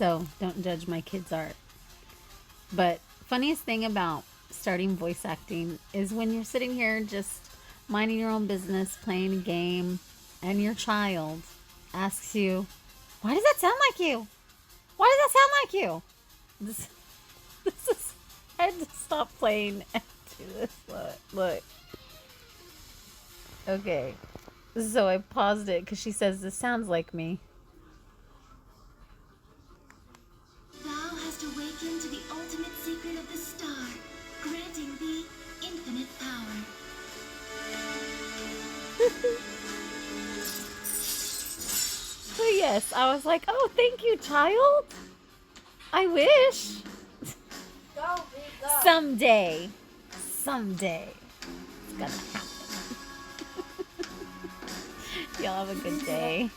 So don't judge my kids' art. But funniest thing about starting voice acting is when you're sitting here just minding your own business, playing a game, and your child asks you, "Why does that sound like you? Why does that sound like you?" This, this is. I had to stop playing and do this. Look. Okay. So I paused it because she says this sounds like me. Thou hast awakened to the ultimate secret of the star, granting thee infinite power. So yes, I was like, "Oh, thank you, child. I wish Go, go. someday, it's gonna happen." Y'all have a good day.